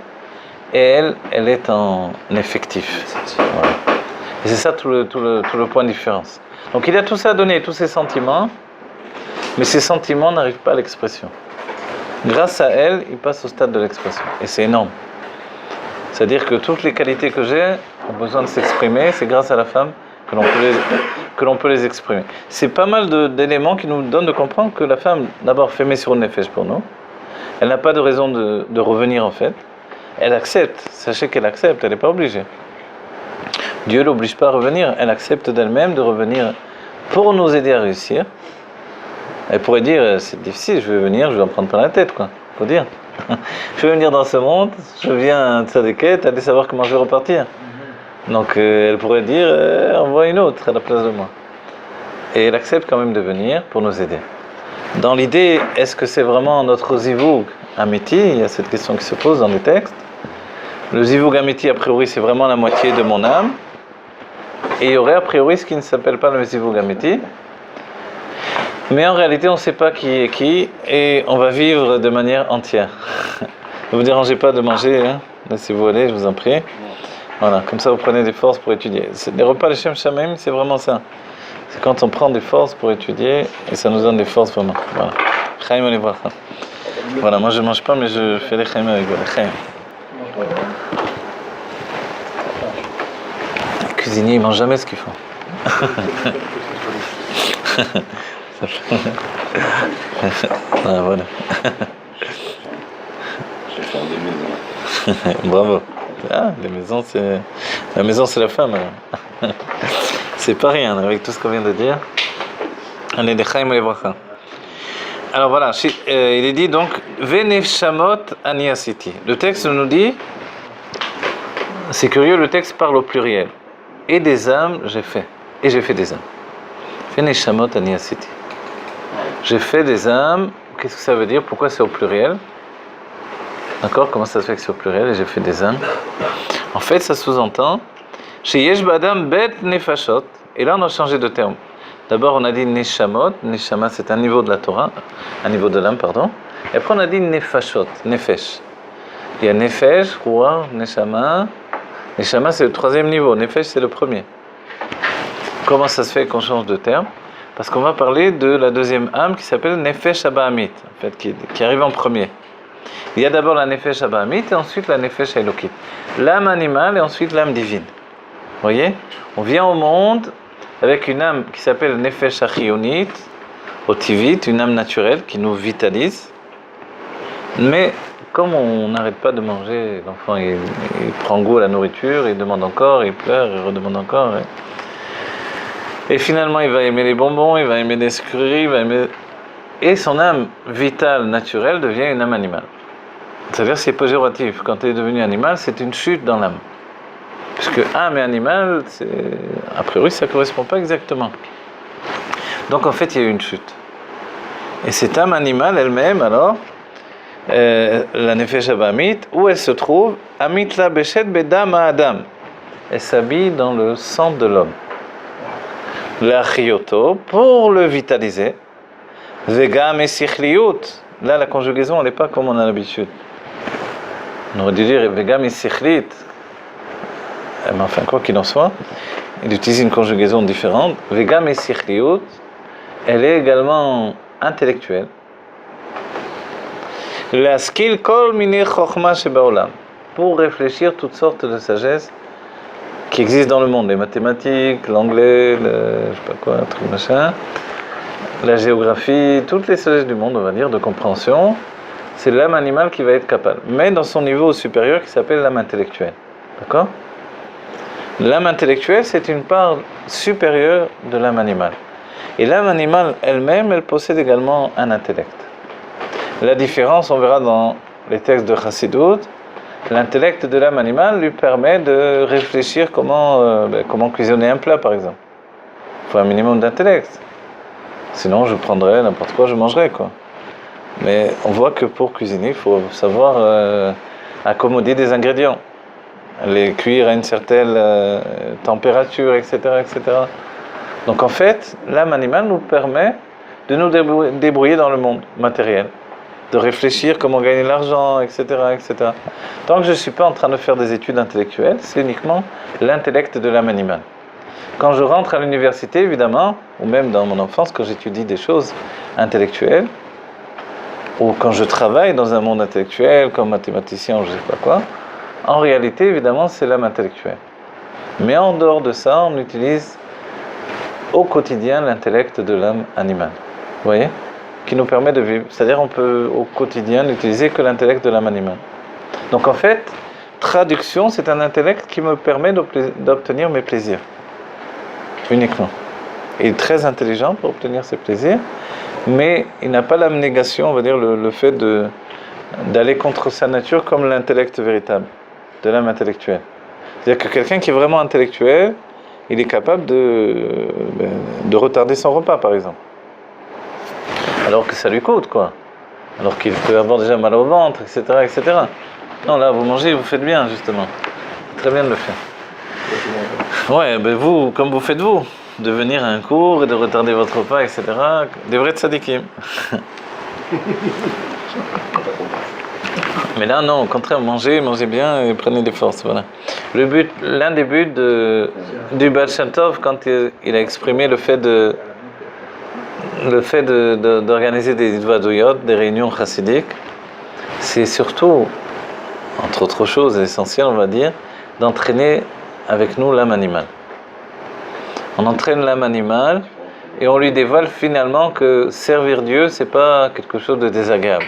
Speaker 1: et elle est en effectif. Voilà. Et c'est ça tout le point de différence. Donc il a tout ça à donner, tous ses sentiments, mais ces sentiments n'arrivent pas à l'expression. Grâce à elle, il passe au stade de l'expression. Et c'est énorme. C'est-à-dire que toutes les qualités que j'ai ont besoin de s'exprimer, c'est grâce à la femme que l'on peut les exprimer. C'est pas mal d'éléments qui nous donnent de comprendre que la femme, d'abord, fait Messirut Nefesh pour nous. Elle n'a pas de raison de revenir en fait. Elle accepte, sachez qu'elle accepte, elle n'est pas obligée. Dieu ne l'oblige pas à revenir, elle accepte d'elle-même de revenir pour nous aider à réussir. Elle pourrait dire, c'est difficile, je vais venir, je vais en prendre plein la tête, quoi. Faut dire. Je vais venir dans ce monde, je viens de Tzadéket, allez savoir comment je vais repartir. Donc elle pourrait dire, envoie une autre à la place de moi. Et elle accepte quand même de venir pour nous aider. Dans l'idée, est-ce que c'est vraiment notre zivug amiti? Il y a cette question qui se pose dans les textes. Le zivug amiti, a priori, c'est vraiment la moitié de mon âme. Et il y aurait a priori ce qui ne s'appelle pas le zivug amiti. Mais en réalité, on ne sait pas qui est qui et on va vivre de manière entière. Ne vous dérangez pas de manger, hein. Là, si vous voulez, je vous en prie. Voilà, comme ça vous prenez des forces pour étudier. Les repas de Shem Shamim, c'est vraiment ça. C'est quand on prend des forces pour étudier et ça nous donne des forces vraiment. Voilà. Chaim Alebracha. Voilà, moi je ne mange pas, mais je fais les chaim avec vous. Les chaim. Les cuisiniers, ils ne mangent jamais ce qu'ils font. Ah, voilà. Bravo. Ah, la maison c'est la femme. Alors. C'est pas rien avec tout ce qu'on vient de dire. Allez, des chaim levacha. Alors voilà, il est dit donc Venefshamot ani asiti. Le texte nous dit, c'est curieux, le texte parle au pluriel. Et des âmes, j'ai fait. Et j'ai fait des âmes. Venefshamot ani asiti. J'ai fait des âmes. Qu'est-ce que ça veut dire? Pourquoi c'est au pluriel? D'accord? Comment ça se fait que c'est au pluriel et j'ai fait des âmes? En fait, ça sous-entend chez Yesh Badam Bet Nefashot. Et là, on a changé de terme. D'abord, on a dit Neshamot. Neshama, c'est un niveau de la Torah, un niveau de l'âme, pardon. Et après, on a dit Nefashot, Nefesh. Il y a Nefesh, Ruach, Neshama. Neshama, c'est le troisième niveau. Nefesh, c'est le premier. Comment ça se fait qu'on change de terme? Parce qu'on va parler de la deuxième âme qui s'appelle Nefesh Abahamit, en fait, qui arrive en premier. Il y a d'abord la Nefesh Abahamit et ensuite la Nefesh Elokit. L'âme animale et ensuite l'âme divine. Vous voyez? On vient au monde avec une âme qui s'appelle Nefesh Achionit, Otivit, une âme naturelle qui nous vitalise. Mais comme on n'arrête pas de manger, l'enfant il prend goût à la nourriture, il demande encore, il pleure, il redemande encore. Et finalement il va aimer les bonbons, il va aimer les sucreries, il va aimer... Et son âme vitale, naturelle, devient une âme animale. C'est-à-dire c'est péjoratif. Quand tu es devenu animal, c'est une chute dans l'âme. Puisque âme et animal, a priori, ça ne correspond pas exactement. Donc en fait, il y a eu une chute. Et cette âme animale elle-même, alors, la Nefesh Abahamit, où elle se trouve? Amit la Beshet Bedam Adam. Elle s'habille dans le sang de l'homme. La Chioto, pour le vitaliser. Vegam et Sichliut. Là, la conjugaison, elle n'est pas comme on a l'habitude. On aurait dû dire Vegam et Sichlit. Mais enfin, quoi qu'il en soit, il utilise une conjugaison différente. Vegam et Sichliut, elle est également intellectuelle. La skill kol mini chokhma shebaolam. Pour réfléchir toutes sortes de sagesse qui existent dans le monde. Les mathématiques, l'anglais, je sais pas quoi, un truc machin. La géographie, toutes les sagesses du monde, on va dire, de compréhension, c'est l'âme animale qui va être capable. Mais dans son niveau supérieur qui s'appelle l'âme intellectuelle. D'accord? L'âme intellectuelle, c'est une part supérieure de l'âme animale. Et l'âme animale elle-même, elle possède également un intellect. La différence, on verra dans les textes de Chassidut, l'intellect de l'âme animale lui permet de réfléchir comment cuisiner un plat, par exemple. Il faut un minimum d'intellect. Sinon, je prendrais n'importe quoi, je mangerais, quoi. Mais on voit que pour cuisiner, il faut savoir accommoder des ingrédients. Les cuire à une certaine température, etc., etc. Donc en fait, l'âme animale nous permet de nous débrouiller dans le monde matériel, de réfléchir comment gagner de l'argent, etc., etc. Tant que je ne suis pas en train de faire des études intellectuelles, c'est uniquement l'intellect de l'âme animale. Quand je rentre à l'université, évidemment, ou même dans mon enfance, quand j'étudie des choses intellectuelles, ou quand je travaille dans un monde intellectuel, comme mathématicien ou je ne sais pas quoi, en réalité, évidemment, c'est l'âme intellectuelle. Mais en dehors de ça, on utilise au quotidien l'intellect de l'âme animale. Vous voyez ? Qui nous permet de vivre. C'est-à-dire on peut au quotidien n'utiliser que l'intellect de l'âme animale. Donc en fait, traduction, c'est un intellect qui me permet d'obtenir mes plaisirs. Uniquement. Il est très intelligent pour obtenir ses plaisirs, mais il n'a pas l'abnégation, on va dire, le fait d'aller contre sa nature comme l'intellect véritable, de l'âme intellectuelle. C'est-à-dire que quelqu'un qui est vraiment intellectuel, il est capable de retarder son repas, par exemple. Alors que ça lui coûte, quoi. Alors qu'il peut avoir déjà mal au ventre, etc., etc. Non, là, vous mangez, vous faites bien, justement. C'est très bien de le faire. Ouais, ben vous, comme vous faites vous, de venir à un cours et de retarder votre repas, etc. Des vrais tzadikim. Mais là, non, au contraire, mangez bien et prenez des forces, voilà. L'un des buts du Baal Shem Tov, quand il a exprimé le fait d'organiser des Hivadoyot, des réunions chassidiques, c'est surtout, entre autres choses essentielles, on va dire, d'entraîner avec nous l'âme animale. On entraîne l'âme animale et on lui dévoile finalement que servir Dieu, c'est pas quelque chose de désagréable.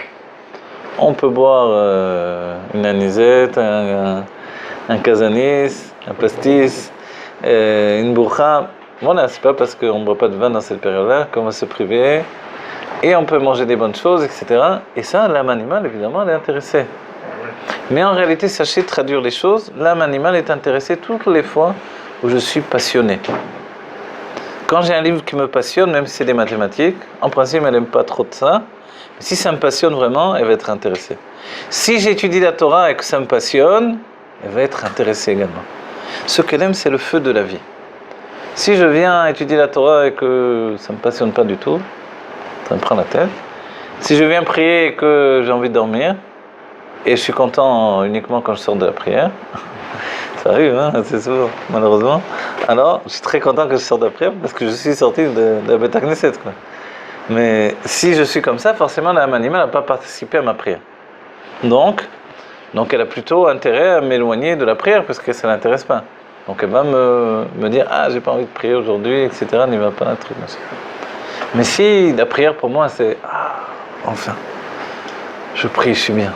Speaker 1: On peut boire une anisette, un casanis, un pastis, une bourra. Voilà, c'est pas parce qu'on ne boit pas de vin dans cette période-là qu'on va se priver. Et on peut manger des bonnes choses, etc. Et ça, l'âme animale, évidemment, elle est intéressée. Mais en réalité, sachez traduire les choses, l'âme animale est intéressée toutes les fois où je suis passionné. Quand j'ai un livre qui me passionne, même si c'est des mathématiques, en principe, elle n'aime pas trop de ça. Mais si ça me passionne vraiment, elle va être intéressée. Si j'étudie la Torah et que ça me passionne, elle va être intéressée également. Ce qu'elle aime, c'est le feu de la vie. Si je viens étudier la Torah et que ça ne me passionne pas du tout, ça me prend la tête. Si je viens prier et que j'ai envie de dormir, et je suis content uniquement quand je sors de la prière, ça arrive, hein, c'est souvent, malheureusement. Alors, je suis très content que je sorte de la prière parce que je suis sorti de la Beth Knesset, quoi. Mais si je suis comme ça, forcément, l'âme animale n'a pas participé à ma prière. Donc elle a plutôt intérêt à m'éloigner de la prière parce que ça ne l'intéresse pas. Donc elle va me dire « Ah, j'ai pas envie de prier aujourd'hui, etc. » n'y va pas, un truc. Mais si la prière pour moi, c'est « Ah, enfin, je prie, je suis bien. »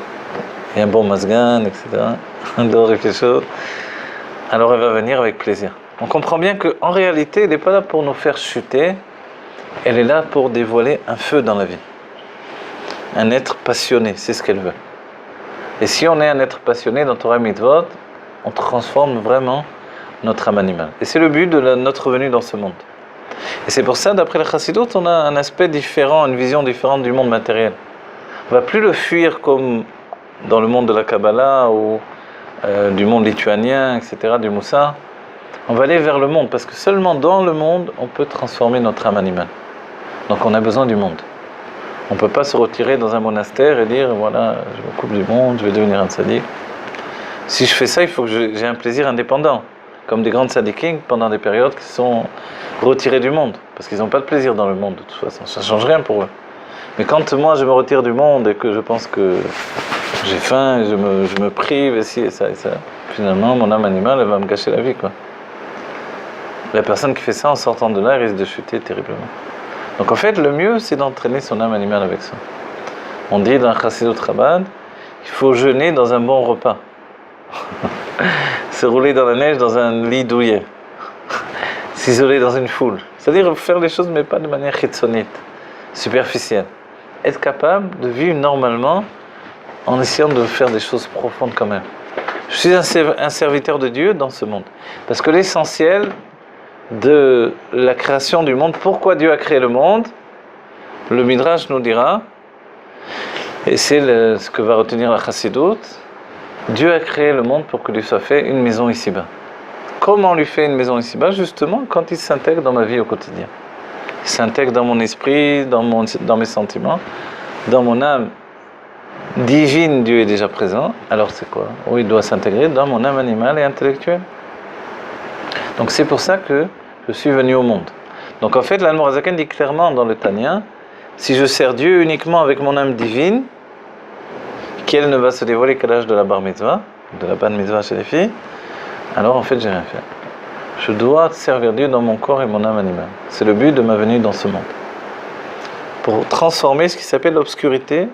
Speaker 1: Il y a un bon masgan, etc. Dehors quelque chose. Alors elle va venir avec plaisir. On comprend bien qu'en réalité, elle n'est pas là pour nous faire chuter. Elle est là pour dévoiler un feu dans la vie. Un être passionné, c'est ce qu'elle veut. Et si on est un être passionné dans Torah Mitzvot, on transforme vraiment notre âme animale. Et c'est le but de notre venue dans ce monde. Et c'est pour ça, d'après la Chassidut, on a un aspect différent, une vision différente du monde matériel. On ne va plus le fuir comme dans le monde de la Kabbalah ou du monde lituanien, etc., du Moussa. On va aller vers le monde, parce que seulement dans le monde, on peut transformer notre âme animale. Donc on a besoin du monde. On ne peut pas se retirer dans un monastère et dire, voilà, je me coupe du monde, je vais devenir un tzaddik. Si je fais ça, il faut que j'ai un plaisir indépendant. Comme des grands tzaddikim pendant des périodes qui sont retirés du monde. Parce qu'ils n'ont pas de plaisir dans le monde, de toute façon. Ça ne change rien pour eux. Mais quand moi, je me retire du monde et que je pense que j'ai faim, et je me prive, et ci et ça, finalement, mon âme animale, elle va me gâcher la vie, quoi. La personne qui fait ça, en sortant de là, elle risque de chuter terriblement. Donc en fait, le mieux, c'est d'entraîner son âme animale avec ça. On dit dans Chassidut Chabad, il faut jeûner dans un bon repas. Se rouler dans la neige dans un lit douillet. S'isoler dans une foule. C'est-à-dire faire les choses, mais pas de manière chitzonite, superficielle. Être capable de vivre normalement en essayant de faire des choses profondes quand même. Je suis un serviteur de Dieu dans ce monde. Parce que l'essentiel de la création du monde, pourquoi Dieu a créé le monde, Le Midrash nous dira, et c'est ce que va retenir la Chassidut, Dieu a créé le monde pour que lui soit fait une maison ici-bas. Comment on lui fait une maison ici-bas? Justement, quand il s'intègre dans ma vie au quotidien. Il s'intègre dans mon esprit, dans mes sentiments, dans mon âme divine, Dieu est déjà présent. Alors c'est quoi? Où il doit s'intégrer? Dans mon âme animale et intellectuelle. Donc c'est pour ça que je suis venu au monde. Donc en fait, l'Admor HaZaken dit clairement dans le Tanya, si je sers Dieu uniquement avec mon âme divine, qu'elle ne va se dévoiler qu'à l'âge de la bar mitzvah, de la ban mitzvah chez les filles, alors en fait j'ai rien fait. Je dois servir Dieu dans mon corps et mon âme animale. C'est le but de ma venue dans ce monde. Pour transformer ce qui s'appelle l'obscurité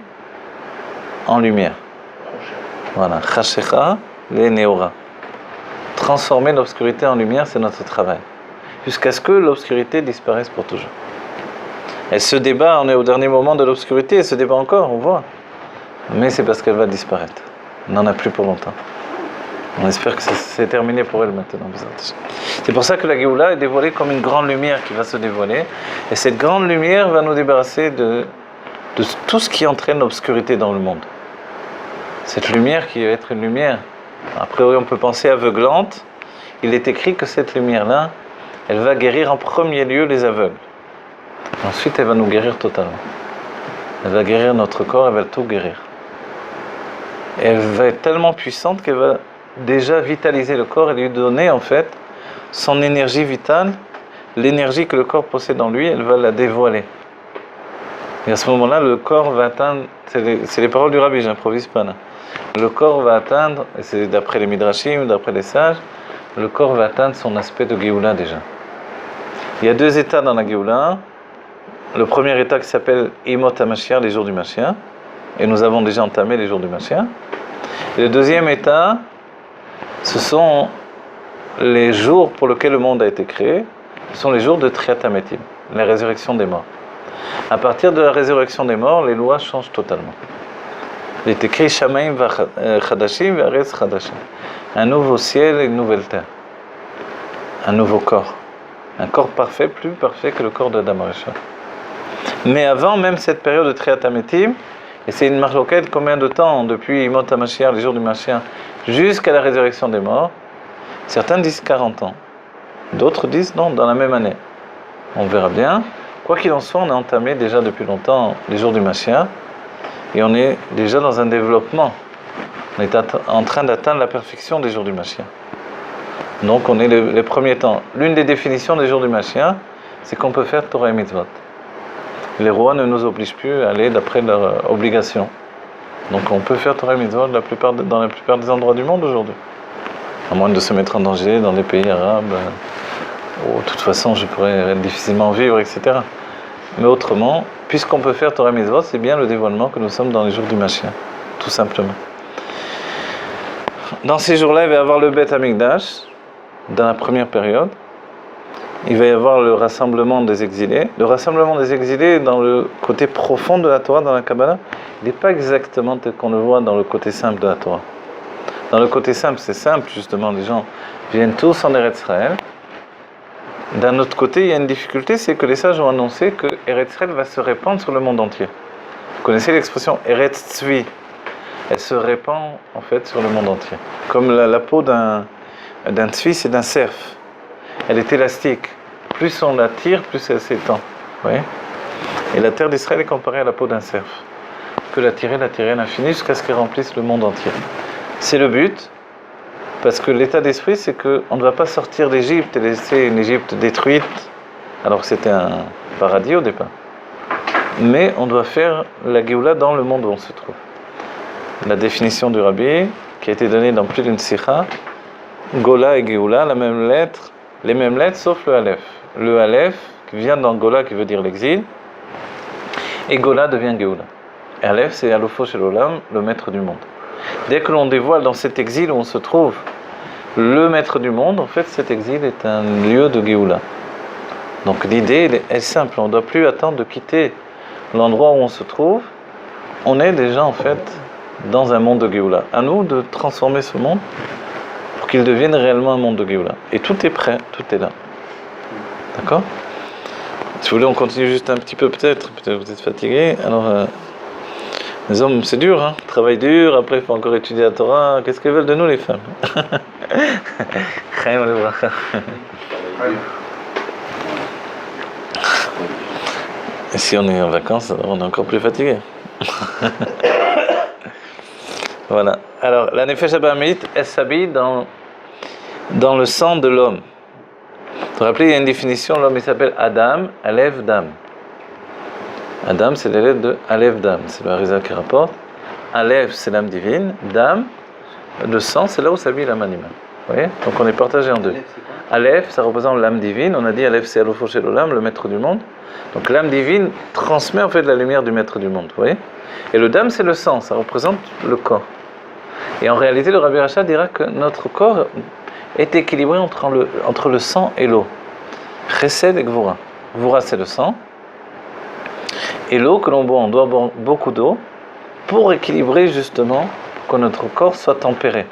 Speaker 1: en lumière. Voilà, Chashecha le Neora. Transformer l'obscurité en lumière, c'est notre travail. Jusqu'à ce que l'obscurité disparaisse pour toujours. Elle se débat, on est au dernier moment de l'obscurité, elle se débat encore, on voit. Mais c'est parce qu'elle va disparaître. On n'en a plus pour longtemps. On espère que c'est terminé pour elle maintenant. C'est pour ça que la Géoula est dévoilée comme une grande lumière qui va se dévoiler. Et cette grande lumière va nous débarrasser de tout ce qui entraîne l'obscurité dans le monde. Cette lumière qui va être une lumière, a priori on peut penser aveuglante, il est écrit que cette lumière-là, elle va guérir en premier lieu les aveugles. Ensuite, elle va nous guérir totalement. Elle va guérir notre corps, elle va tout guérir. Et elle va être tellement puissante qu'elle va déjà vitaliser le corps et lui donner en fait son énergie vitale, l'énergie que le corps possède en lui, elle va la dévoiler. Et à ce moment-là, le corps va atteindre, c'est les paroles du Rabbi, j'improvise pas là. Le corps va atteindre, et c'est d'après les Midrashim, d'après les sages, le corps va atteindre son aspect de Géoula déjà. Il y a deux états dans la Géoula. Le premier état qui s'appelle Imot HaMashiach, les jours du Mashiach, et nous avons déjà entamé les jours du Mashiach. Et le deuxième état, ce sont les jours pour lesquels le monde a été créé, ce sont les jours de Triat HaMetim, la résurrection des morts. À partir de la résurrection des morts, les lois changent totalement. Il est écrit Shamaim Chadashim V'Aretz Chadashim. Un nouveau ciel et une nouvelle terre. Un nouveau corps. Un corps parfait, plus parfait que le corps d'Adam HaRishon. Mais avant même cette période de Triat HaMetim, et c'est une marloquette combien de temps, depuis Imot HaMashiach, les jours du Mashiach, jusqu'à la résurrection des morts, certains disent 40 ans. D'autres disent non, dans la même année. On verra bien. Quoi qu'il en soit, on a entamé déjà depuis longtemps les jours du Mashiach, et on est déjà dans un développement. On est en train d'atteindre la perfection des jours du Mashiach. Donc on est les premiers temps. L'une des définitions des jours du Mashiach, c'est qu'on peut faire Torah et Mitzvot. Les rois ne nous obligent plus à aller d'après leur obligation. Donc on peut faire Torah et Mitzvot dans la plupart des endroits du monde aujourd'hui. À moins de se mettre en danger dans les pays arabes, où de toute façon je pourrais difficilement vivre, etc. Mais autrement, puisqu'on peut faire Torah et Mitzvot, c'est bien le dévoilement que nous sommes dans les jours du Mashiach, tout simplement. Dans ces jours-là, il va y avoir le Beth Amikdash, dans la première période. Il va y avoir le rassemblement des exilés. Le rassemblement des exilés, dans le côté profond de la Torah, dans la Kabbalah, il n'est pas exactement tel qu'on le voit dans le côté simple de la Torah. Dans le côté simple, c'est simple, justement, les gens viennent tous en Eretz Israël. D'un autre côté, il y a une difficulté, c'est que les sages ont annoncé que Eretz Israël va se répandre sur le monde entier. Vous connaissez l'expression Eretz Tzvi? Elle se répand, en fait, sur le monde entier. Comme la peau d'un tzvi, c'est d'un cerf. Elle est élastique. Plus on la tire, plus elle s'étend. Vous voyez? Et la terre d'Israël est comparée à la peau d'un cerf. On peut la tirer à l'infini jusqu'à ce qu'elle remplisse le monde entier. C'est le but, parce que l'état d'esprit, c'est qu'on ne va pas sortir d'Égypte et laisser une Égypte détruite, alors que c'était un paradis au départ. Mais on doit faire la Géoula dans le monde où on se trouve. La définition du Rabbi, qui a été donnée dans plus d'une sikha, Gola et Géoula, la même lettre, les mêmes lettres sauf le Aleph. Le Aleph qui vient dans Gola qui veut dire l'exil, et Gola devient Géoula. Et Aleph c'est Alofo Shel Olam, le maître du monde. Dès que l'on dévoile dans cet exil où on se trouve le maître du monde, en fait cet exil est un lieu de Géoula. Donc l'idée est simple, on ne doit plus attendre de quitter l'endroit où on se trouve, on est déjà en fait dans un monde de Géoula. À nous de transformer ce monde pour qu'il devienne réellement un monde de Géoula. Et tout est prêt, tout est là. D'accord ? Si vous voulez, on continue juste un petit peu peut-être vous êtes fatigué. Alors, les hommes, c'est dur, hein, travail dur, après il faut encore étudier la Torah. Qu'est-ce qu'elles veulent de nous les femmes? Chaim lebracha. Et si on est en vacances, alors on est encore plus fatigué. Voilà. Alors, la Nefesh Abahamit, elle s'habille dans le sang de l'homme. Vous vous rappelez, il y a une définition, l'homme il s'appelle Adam, Aleph, Dam. Adam, c'est l'élève de Aleph, Dam. C'est le Harizal qui rapporte. Aleph, c'est l'âme divine. Dam, le sang, c'est là où s'habille l'âme animale. Vous voyez? Donc on est partagé en deux. Aleph, ça représente l'âme divine. On a dit Aleph, c'est Alofo Shel Olam, le maître du monde. Donc l'âme divine transmet en fait la lumière du maître du monde. Vous voyez? Et le Dam, c'est le sang, ça représente le corps. Et en réalité, le Rabbi Rachad dira que notre corps est équilibré entre le sang et l'eau. Chesed et Gvura. Gvura, c'est le sang. Et l'eau que l'on boit, on doit boire beaucoup d'eau pour équilibrer justement, pour que notre corps soit tempéré.